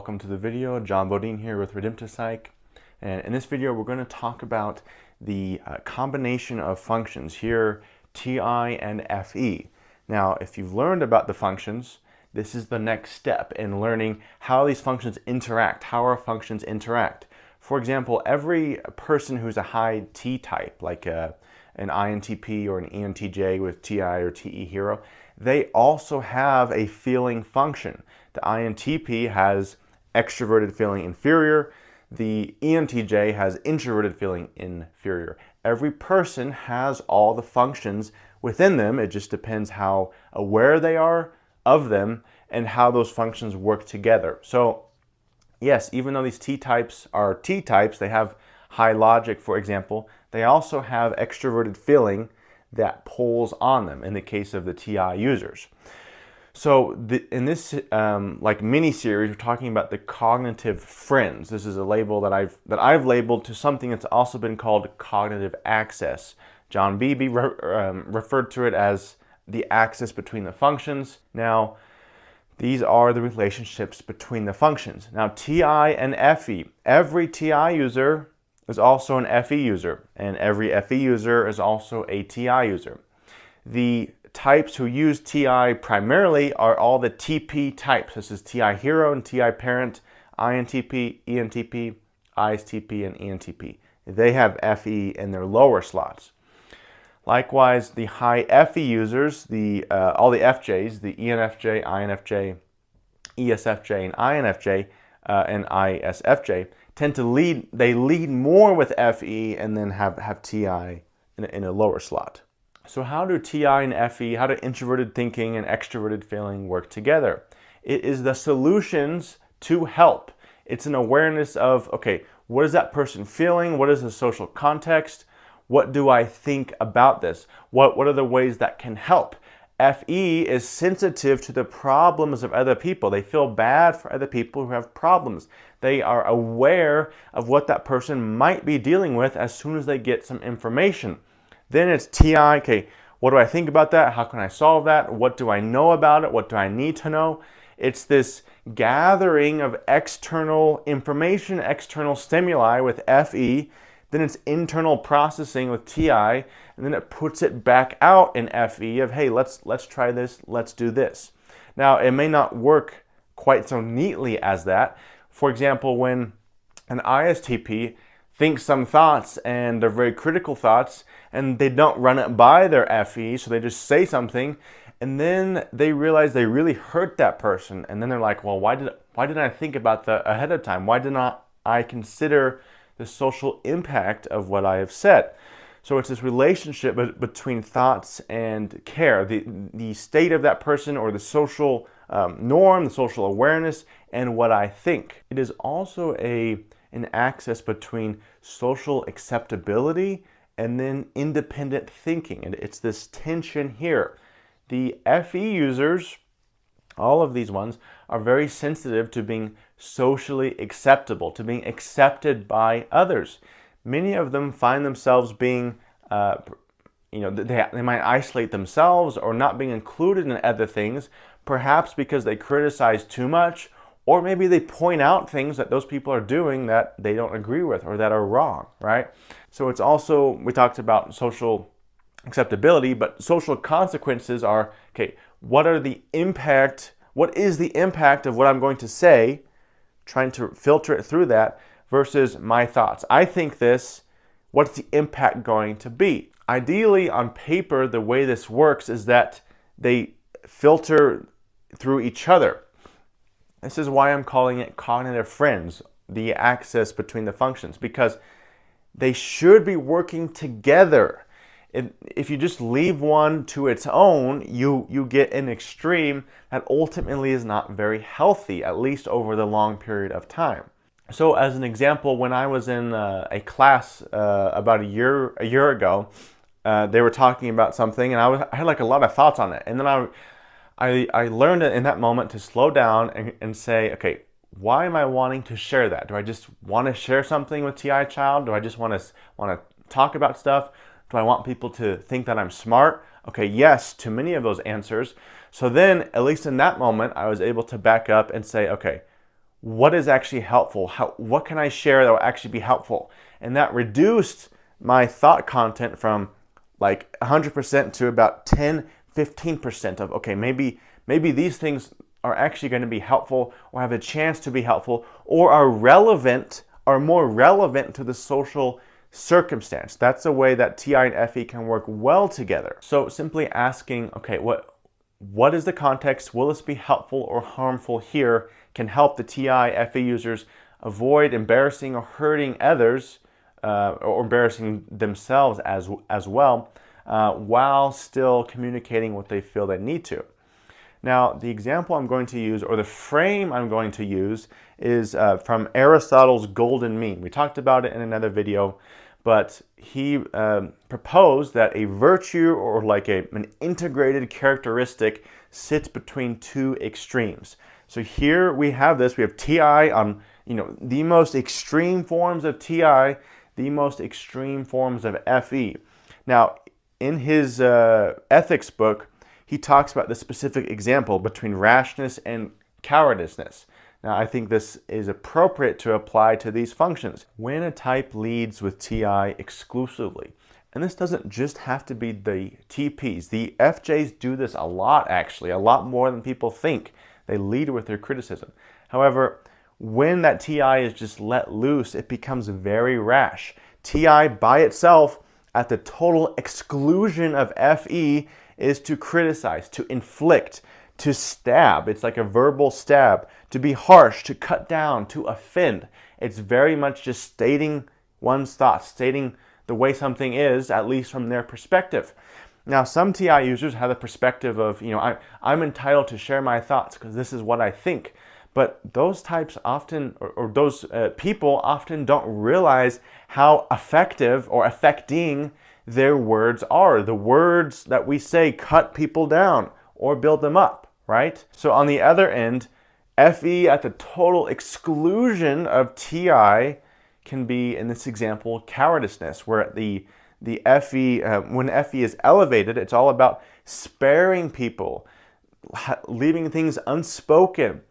welcome to the video. John Bodine here with Redemptive Psych. And in this video, we're going to talk about the combination of functions here, TI and FE. Now, if you've learned about the functions, this is the next step in learning how these functions interact, how our functions interact. For example, every person who's a high T type, like an INTP or an ENTJ with TI or TE hero, they also have a feeling function. The INTP has extroverted feeling inferior. The ENTJ has introverted feeling inferior. Every person has all the functions within them. It just depends how aware they are of them and how those functions work together. So yes, even though these T types are T types, they have high logic, for example, they also have extroverted feeling that pulls on them in the case of the TI users. So in this mini series, we're talking about the cognitive friends. This is a label that I've labeled to something that's also been called cognitive access. John Beebe referred to it as the axis between the functions. Now, these are the relationships between the functions. Now, TI and FE. Every TI user is also an FE user, and every FE user is also a TI user. The types who use TI primarily are all the TP types. This is TI hero and TI parent, INTP, ENTP, ISTP, and ENTP. They have FE in their lower slots. Likewise, the high FE users, all the FJs, the ENFJ, INFJ, ESFJ, and INFJ, and ISFJ, tend to lead more with FE and then have TI in a lower slot. So how do TI and FE, how do introverted thinking and extroverted feeling work together? It is the solutions to help. It's an awareness of, okay, what is that person feeling? What is the social context? What do I think about this? What are the ways that can help? FE is sensitive to the problems of other people. They feel bad for other people who have problems. They are aware of what that person might be dealing with as soon as they get some information. Then it's TI, okay, what do I think about that? How can I solve that? What do I know about it? What do I need to know? It's this gathering of external information, external stimuli with FE. Then it's internal processing with TI, and then it puts it back out in FE of, hey, let's try this, let's do this. Now, it may not work quite so neatly as that. For example, when an ISTP thinks some thoughts and they're very critical thoughts and they don't run it by their FE, so they just say something and then they realize they really hurt that person, and then they're like, well, why didn't I think about that ahead of time? Why did not I consider the social impact of what I have said? So it's this relationship between thoughts and care, the state of that person or the social norm, the social awareness, and what I think. It is also an axis between social acceptability and then independent thinking. And it's this tension here. The FE users, all of these ones, are very sensitive to being socially acceptable, to being accepted by others. Many of them find themselves being, they might isolate themselves or not being included in other things, perhaps because they criticize too much, or maybe they point out things that those people are doing that they don't agree with or that are wrong, right? So it's also, we talked about social acceptability, but social consequences are, okay, what is the impact of what I'm going to say, trying to filter it through that, versus my thoughts. I think this, what's the impact going to be? Ideally, on paper, the way this works is that they filter through each other. This is why I'm calling it cognitive friends, the axis between the functions, because they should be working together. If you just leave one to its own, you get an extreme that ultimately is not very healthy, at least over the long period of time. So as an example, when I was in a class about a year ago, they were talking about something, and I had like a lot of thoughts on it. And then I learned in that moment to slow down and say, okay, why am I wanting to share that? Do I just want to share something with TI Child? Do I just want to talk about stuff? Do I want people to think that I'm smart? Okay, yes, to many of those answers. So then, at least in that moment, I was able to back up and say, okay, what is actually helpful? What can I share that will actually be helpful? And that reduced my thought content from like 100% to about 10, 15% of, okay, maybe these things are actually going to be helpful or have a chance to be helpful or are relevant, are more relevant to the social circumstance. That's a way that TI and FE can work well together. So simply asking, okay, what is the context? Will this be helpful or harmful here? Can help the TI, FE users avoid embarrassing or hurting others or embarrassing themselves as well, while still communicating what they feel they need to. Now, the example I'm going to use, or the frame I'm going to use, is from Aristotle's Golden Mean. We talked about it in another video, but he proposed that a virtue, or like an integrated characteristic, sits between two extremes. So here we have this. We have TI on, the most extreme forms of TI, the most extreme forms of FE. Now, in his ethics book, he talks about the specific example between rashness and cowardiceness. Now, I think this is appropriate to apply to these functions. When a type leads with TI exclusively, and this doesn't just have to be the TPs. The FJs do this a lot, actually, a lot more than people think. They lead with their criticism. However, when that TI is just let loose, it becomes very rash. TI by itself, at the total exclusion of FE, is to criticize, to inflict, to stab. It's like a verbal stab, to be harsh, to cut down, to offend. It's very much just stating one's thoughts, stating the way something is, at least from their perspective. Now, some TI users have the perspective of, I'm entitled to share my thoughts because this is what I think. But those types often, or those people often don't realize how effective or affecting their words are. The words that we say cut people down or build them up, right? So on the other end, FE at the total exclusion of TI can be, in this example, cowardiceness, where the FE, when FE is elevated, it's all about sparing people, leaving things unspoken,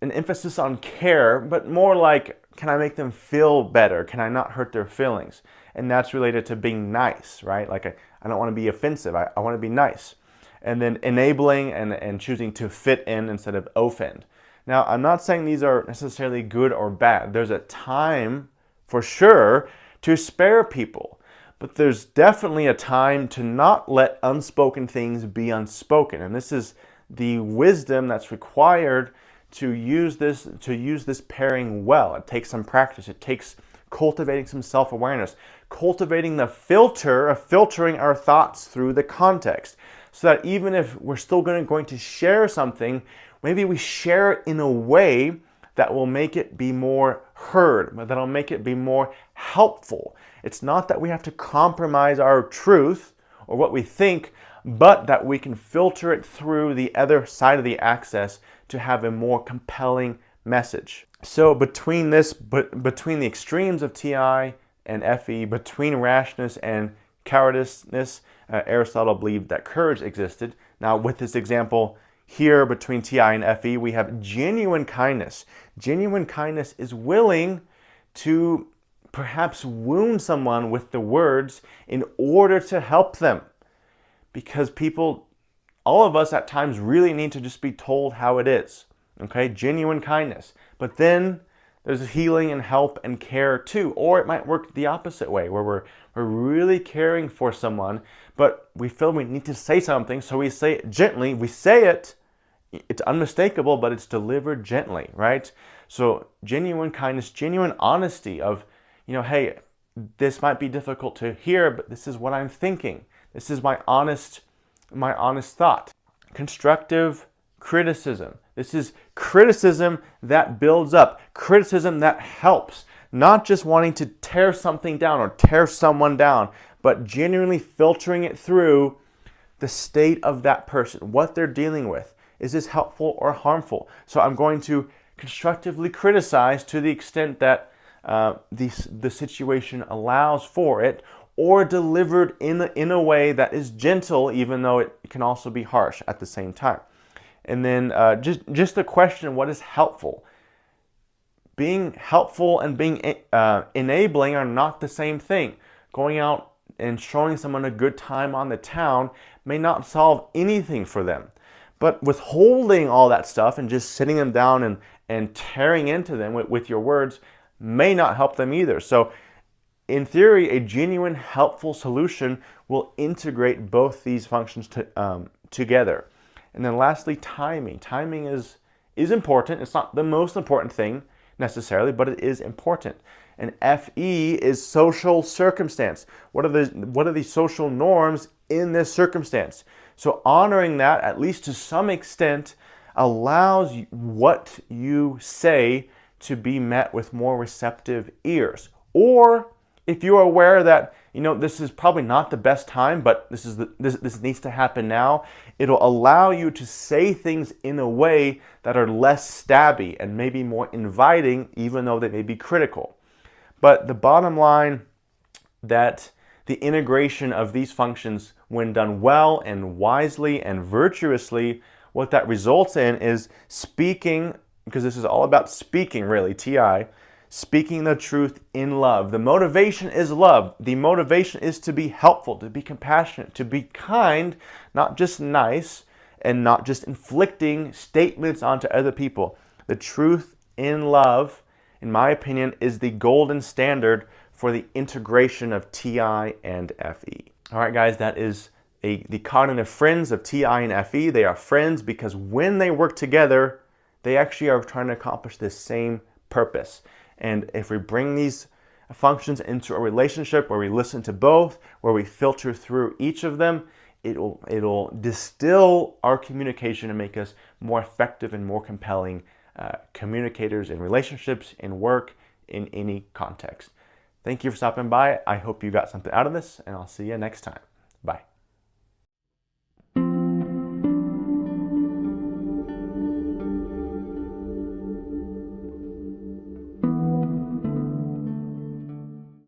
an emphasis on care, but more like, can I make them feel better? Can I not hurt their feelings? And that's related to being nice, right? Like, I don't want to be offensive. I want to be nice. And then enabling and choosing to fit in instead of offend. Now, I'm not saying these are necessarily good or bad. There's a time, for sure, to spare people. But there's definitely a time to not let unspoken things be unspoken. And this is the wisdom that's required to use this pairing well. It takes some practice. It takes cultivating some self-awareness, cultivating the filter of filtering our thoughts through the context, so that even if we're still going to share something, maybe we share it in a way that will make it be more heard, that'll make it be more helpful. It's not that we have to compromise our truth or what we think, but that we can filter it through the other side of the axis to have a more compelling message. So between the extremes of TI and FE, between rashness and cowardiceness, Aristotle believed that courage existed. Now, with this example here between TI and FE, we have genuine kindness. Genuine kindness is willing to perhaps wound someone with the words in order to help them. Because all of us at times really need to just be told how it is. Okay, genuine kindness. But then there's healing and help and care too. Or it might work the opposite way, where we're really caring for someone, but we feel we need to say something, so we say it gently. We say it, it's unmistakable, but it's delivered gently, right? So genuine kindness, genuine honesty of, hey, this might be difficult to hear, but this is what I'm thinking. This is my honest thought. Constructive criticism. This is criticism that builds up, criticism that helps, not just wanting to tear something down or tear someone down, but genuinely filtering it through the state of that person, what they're dealing with. Is this helpful or harmful? So I'm going to constructively criticize to the extent that the situation allows for it, or delivered in a way that is gentle, even though it can also be harsh at the same time. And then just the question, what is helpful? being helpful and being enabling are not the same thing. Going out and showing someone a good time on the town may not solve anything for them. But withholding all that stuff and just sitting them down and tearing into them with your words may not help them either. So in theory, a genuine helpful solution will integrate both these functions together. And then lastly, timing. Timing is important. It's not the most important thing necessarily, but it is important. And FE is social circumstance. What are the social norms in this circumstance? So honoring that, at least to some extent, allows what you say to be met with more receptive ears. Or if you are aware that, this is probably not the best time, but this needs to happen now, it'll allow you to say things in a way that are less stabby and maybe more inviting, even though they may be critical. But the bottom line, that the integration of these functions, when done well and wisely and virtuously, what that results in is speaking, because this is all about speaking really, TI, speaking the truth in love. The motivation is love. The motivation is to be helpful, to be compassionate, to be kind, not just nice, and not just inflicting statements onto other people. The truth in love, in my opinion, is the golden standard for the integration of TI and FE. All right, guys, that is the cognitive friends of TI and FE. They are friends because when they work together, they actually are trying to accomplish the same purpose. And if we bring these functions into a relationship where we listen to both, where we filter through each of them, it'll distill our communication and make us more effective and more compelling communicators in relationships, in work, in any context. Thank you for stopping by. I hope you got something out of this, and I'll see you next time. Bye.